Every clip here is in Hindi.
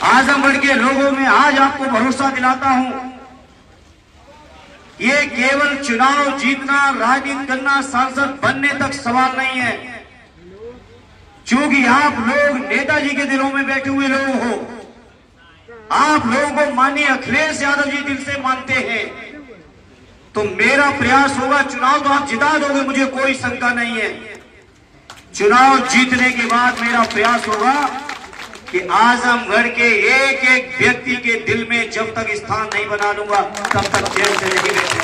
आजमगढ़ के लोगों में आज आपको भरोसा दिलाता हूं, ये केवल चुनाव जीतना, राजनीति करना, सांसद बनने तक सवाल नहीं है। क्योंकि आप लोग नेताजी के दिलों में बैठे हुए लोग हो, आप लोगों को माननीय अखिलेश यादव जी दिल से मानते हैं, तो मेरा प्रयास होगा, चुनाव तो आप जिता दोगे, मुझे कोई शंका नहीं है। चुनाव जीतने के बाद मेरा प्रयास होगा कि आजमगढ़ के एक एक व्यक्ति के दिल में जब तक स्थान नहीं बना लूंगा तब तक जेल से नहीं बैठे।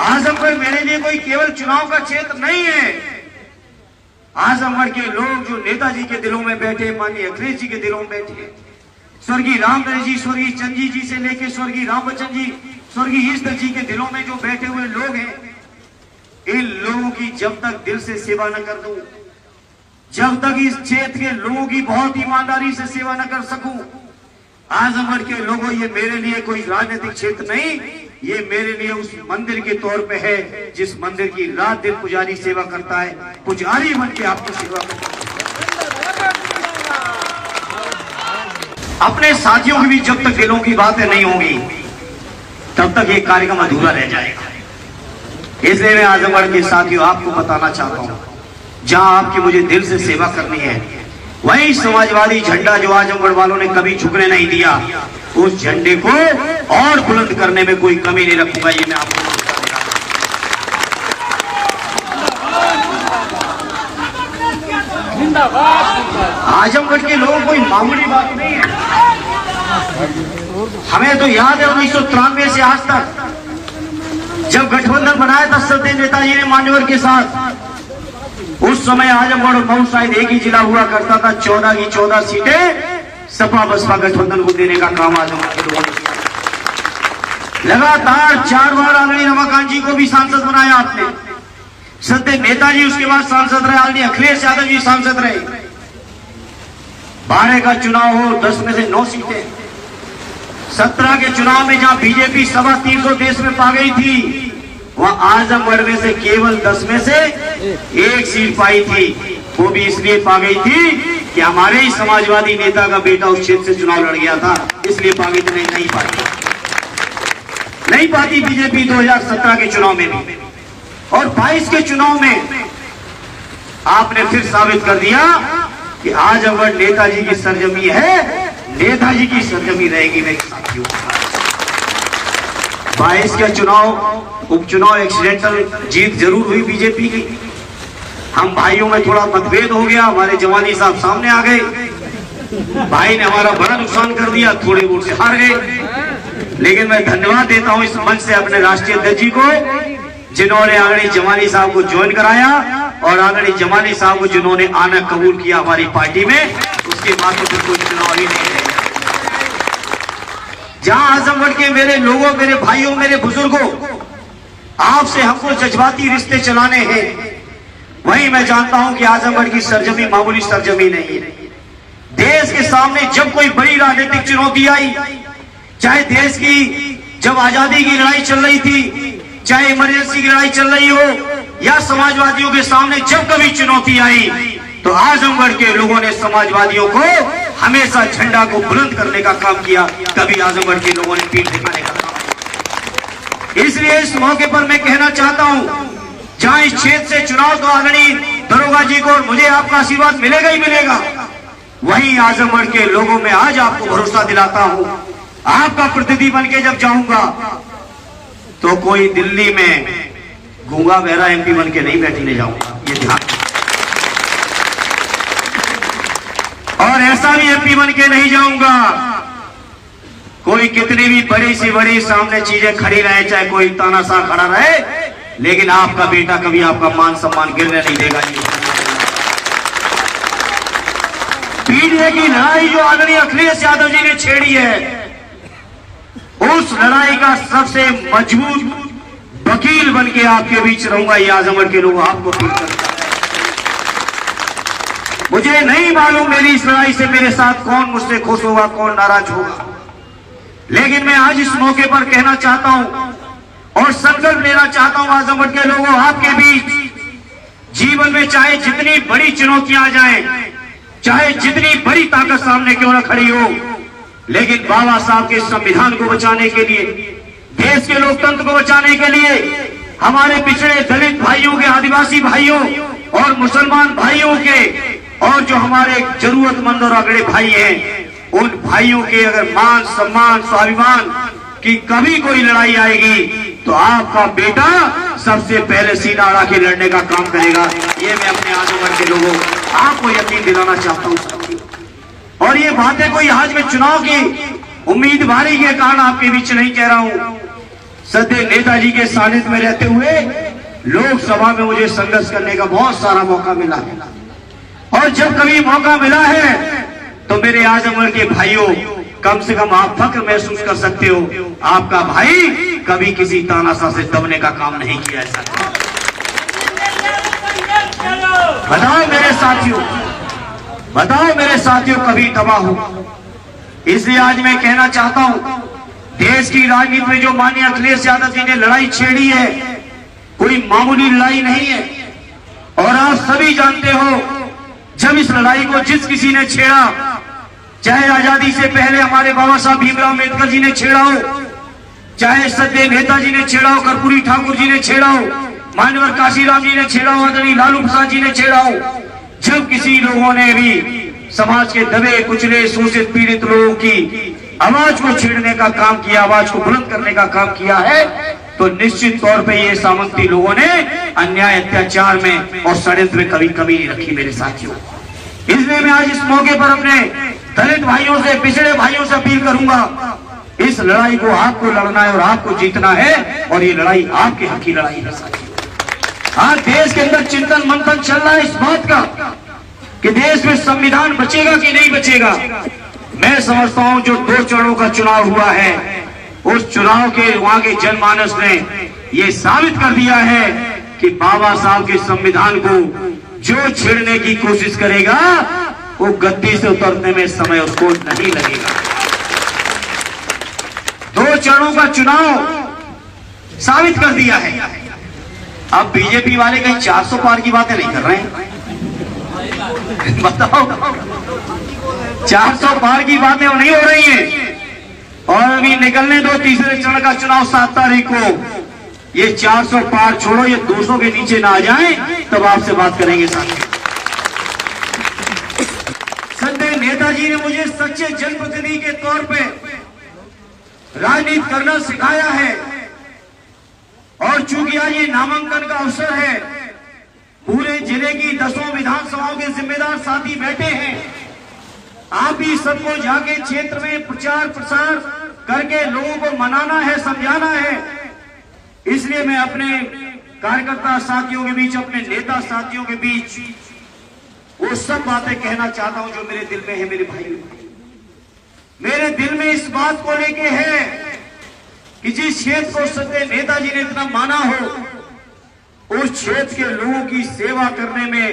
आजमगढ़ मेरे लिए कोई केवल चुनाव का क्षेत्र नहीं है। आजमगढ़ के लोग जो नेताजी के दिलों में बैठे, माननीय अखिलेश जी के दिलों में बैठे, स्वर्गीय रामदयाल जी, स्वर्गीय चंद्रजी जी से लेकर स्वर्गीय रामबच्चन जी, स्वर्गीय ईश्वर जी के दिलों में जो बैठे हुए लोग हैं, इन लोगों की जब तक दिल से सेवा न कर दूं, जब तक इस क्षेत्र के लोगों की बहुत ईमानदारी से सेवा न कर सकूं, आजमगढ़ के लोगों, ये मेरे लिए कोई राजनीतिक क्षेत्र नहीं, ये मेरे लिए उस मंदिर के तौर पे है जिस मंदिर की रात दिन पुजारी सेवा करता है, पुजारी बन के आपकी सेवा करता है। अपने साथियों की भी जब तक दिलों की बातें नहीं होंगी तब तक ये कार्यक्रम अधूरा रह जाएगा। इसलिए मैं आजमगढ़ के साथियों आपको बताना चाहता हूं, जहां आपकी मुझे दिल से सेवा करनी है, वही समाजवादी झंडा जो आजमगढ़ वालों ने कभी झुकने नहीं दिया, उस झंडे को और बुलंद करने में कोई कमी नहीं रखूंगा। ये मैं आपको आजमगढ़ के लोगों कोई मामूली बात नहीं है। हमें तो याद है 1993 से आज तक जब गठबंधन बनाया था सत्य नेताजी ने मान्यवर के साथ, उस समय आजमगढ़ और मऊ शायद एक ही जिला हुआ करता था। 14 की 14 सीटें सपा बसपा गठबंधन को देने का काम आजमगढ़ के लोगों ने किया। लगातार 4 बार आदरणीय रमाकांत जी को भी सांसद बनाया आपने, सत्य नेताजी उसके बाद सांसद रहे, आदरणीय अखिलेश यादव जी सांसद रहे। 12 का चुनाव हो, 10 में से 9 सीटें। 17 के चुनाव में जहां बीजेपी 325 देश में पा गई थी, वहां आजमगढ़ में से केवल 10 में से 1 सीट पाई थी। वो भी इसलिए पा गई थी कि हमारे ही समाजवादी नेता का बेटा उस क्षेत्र से चुनाव लड़ गया था, इसलिए पा गई थी। नहीं पाती बीजेपी 2017 के चुनाव में भी। और 22 के चुनाव में आपने फिर साबित कर दिया कि आजमगढ़ नेताजी की सरजमी है, नेताजी की सरजमी रहेगी मेरे साथियों। 22 का चुनाव उपचुनाव एक्सीडेंटल जीत जरूर हुई बीजेपी की। हम भाइयों में थोड़ा मतभेद हो गया, हमारे जवानी साहब सामने आ गए, भाई ने हमारा बड़ा नुकसान कर दिया, थोड़े वोट से हार गए। लेकिन मैं धन्यवाद देता हूं इस मंच से अपने राष्ट्रीय अध्यक्ष जी को, जिन्होंने आदरणीय जमानी साहब को ज्वाइन कराया और आदरणीय जमानी साहब को जिन्होंने आना कबूल किया हमारी पार्टी में। उसके बाद तो फिर कोई चुनाव ही नहीं है। जहां आजमगढ़ के मेरे लोगों, मेरे भाइयों, मेरे बुजुर्गों, आपसे हमको जज्बाती रिश्ते चलाने हैं, वहीं मैं जानता हूं कि आजमगढ़ की सरजमी मामूली सरजमी नहीं है। देश के सामने जब कोई बड़ी राजनीतिक चुनौती आई, चाहे देश की जब आजादी की लड़ाई चल रही थी, चाहे इमरजेंसी की लड़ाई चल रही हो, या समाजवादियों के सामने जब कभी चुनौती आई, तो आजमगढ़ के लोगों ने समाजवादियों को हमेशा झंडा को बुलंद करने का काम किया, कभी आजमगढ़ के लोगों ने पीठ दिखाने का काम। इसलिए इस मौके पर मैं कहना चाहता हूं, जहां इस क्षेत्र से चुनाव तो आदरणीय दरोगा जी को और मुझे आपका आशीर्वाद मिलेगा ही मिलेगा, वहीं आजमगढ़ के लोगों में आज आपको भरोसा दिलाता हूं, आपका प्रतिनिधि बन के जब जाऊंगा तो कोई दिल्ली में गूंगा बहरा एमपी बन के नहीं बैठने जाऊंगा, ये ध्यान। और ऐसा भी एमपी बन के नहीं जाऊंगा कोई कितनी भी बड़ी से बड़ी सामने चीजें खड़ी रहे, चाहे कोई तानाशाह खड़ा रहे, लेकिन आपका बेटा कभी आपका मान सम्मान गिरने नहीं देगा। पीढ़ी की लड़ाई जो आदरणीय अखिलेश यादव जी ने छेड़ी है, उस लड़ाई का सबसे मजबूत वकील बन के आपके बीच रहूंगा। ये आजमगढ़ के लोग आपको फील करते हैं। मुझे नहीं मालूम मेरी इस लड़ाई से मेरे साथ कौन मुझसे खुश होगा, कौन नाराज होगा, लेकिन मैं आज इस मौके पर कहना चाहता हूं और संकल्प लेना चाहता हूं, आजमगढ़ के लोगों, आपके बीच जीवन में चाहे जितनी बड़ी चुनौतियां आ जाएं, चाहे जितनी बड़ी ताकत ताकत सामने क्यों न खड़ी हो, लेकिन बाबा साहब के संविधान को बचाने के लिए, देश के लोकतंत्र को बचाने के लिए, हमारे पिछड़े दलित भाइयों के, आदिवासी भाइयों और मुसलमान भाइयों के, और जो हमारे जरूरतमंद और अगड़े भाई हैं, उन भाइयों के अगर मान सम्मान स्वाभिमान की कभी कोई लड़ाई आएगी तो आपका बेटा सबसे पहले सीना अड़ा के लड़ने का काम करेगा। ये मैं अपने आजमगढ़ के लोगों आपको यकीन दिलाना चाहता हूँ साथियों। और ये बातें कोई आज में चुनाव की उम्मीदवारी के कारण आपके बीच नहीं कह रहा हूँ। सदैव नेताजी के सानिध्य में रहते हुए लोकसभा में मुझे संघर्ष करने का बहुत सारा मौका मिला है, और जब कभी मौका मिला है तो मेरे आजमगढ़ के भाइयों, कम से कम आप फख्र महसूस कर सकते हो, आपका भाई कभी किसी तानाशाह से दबने का काम नहीं किया ऐसा। बताओ मेरे साथियों, बताओ मेरे साथियों, कभी दबा हो? इसलिए आज मैं कहना चाहता हूं, देश की राजनीति में जो माननीय अखिलेश यादव जी ने लड़ाई छेड़ी है, कोई मामूली लड़ाई नहीं है। और आप सभी जानते हो, जब इस लड़ाई को जिस किसी ने छेड़ा, चाहे आजादी से पहले हमारे बाबा साहब भीमराव अम्बेडकर जी ने छेड़ा हो, चाहे सदैव नेताजी ने छेड़ा हो, कर्पूरी ठाकुर जी ने छेड़ा हो, मान्यवर काशीराम जी ने छेड़ा हो, आदरणीय लालू प्रसाद जी ने छेड़ा हो, जब किसी लोगों ने भी समाज के दबे कुचले शोषित पीड़ित लोगों की आवाज को छेड़ने का काम किया, आवाज को बुलंद करने का काम किया है, तो निश्चित तौर पे ये सामंती लोगों ने अन्याय अत्याचार में और षड्यंत्र में कभी कमी नहीं रखी मेरे साथियों। इसलिए मैं आज इस मौके पर अपने दलित भाइयों से, पिछड़े भाइयों से अपील करूंगा, इस लड़ाई को आपको लड़ना है और आपको जीतना है, और ये लड़ाई आपके हक की लड़ाई है साथियों। आज देश के अंदर चिंतन मंथन चल रहा है इस बात का कि देश में संविधान बचेगा कि नहीं बचेगा। मैं समझता हूं जो 2 चरणों का चुनाव हुआ है, उस चुनाव के वहां के जनमानस ने ये साबित कर दिया है कि बाबा साहब के संविधान को जो छेड़ने की कोशिश करेगा वो गद्दी से उतरने में समय उसको नहीं लगेगा। 2 चरणों का चुनाव साबित कर दिया है। अब बीजेपी वाले कहीं 400 पार की बातें नहीं कर रहे हैं। बताओ, 400 पार की बातें नहीं हो रही हैं। और अभी निकलने दो तीसरे चरण का चुनाव 7 तारीख को। ये 400 पार छोड़ो, ये 200 के नीचे ना आ जाए तब आपसे बात करेंगे साथियों। सदैव नेताजी ने मुझे सच्चे जनप्रतिनिधि के तौर पे राजनीति करना सिखाया है, और चूंकि आज ये नामांकन का अवसर है, पूरे जिले की 10 विधानसभाओं के जिम्मेदार साथी बैठे हैं। आप ही सबको जाके क्षेत्र में प्रचार प्रसार करके लोगों को मनाना है, समझाना है। इसलिए मैं अपने कार्यकर्ता साथियों के बीच, अपने नेता साथियों के बीच वो सब बातें कहना चाहता हूं जो मेरे दिल में है। मेरे भाई, मेरे दिल में इस बात को लेके है कि जिस क्षेत्र को सदैव नेताजी ने इतना माना हो, उस क्षेत्र के लोगों की सेवा करने में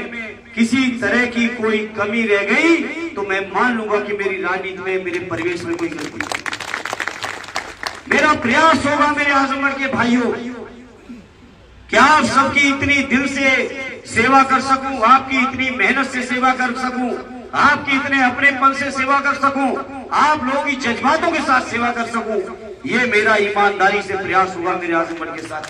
किसी तरह की कोई कमी रह गई तो मैं मान लूंगा कि मेरी राजनीति में, मेरे परिवेश में कोई गलती नहीं। मेरा प्रयास होगा मेरे आजमगढ़ के भाइयों, क्या आप सबकी इतनी दिल से सेवा कर सकूं, आपकी इतनी मेहनत से सेवा कर सकूं, आपकी इतने अपनेपन से सेवा कर सकूं, आप लोगों की जज्बातों के साथ सेवा कर सकूं, ये मेरा ईमानदारी से प्रयास होगा मेरे आजमगढ़ के साथ।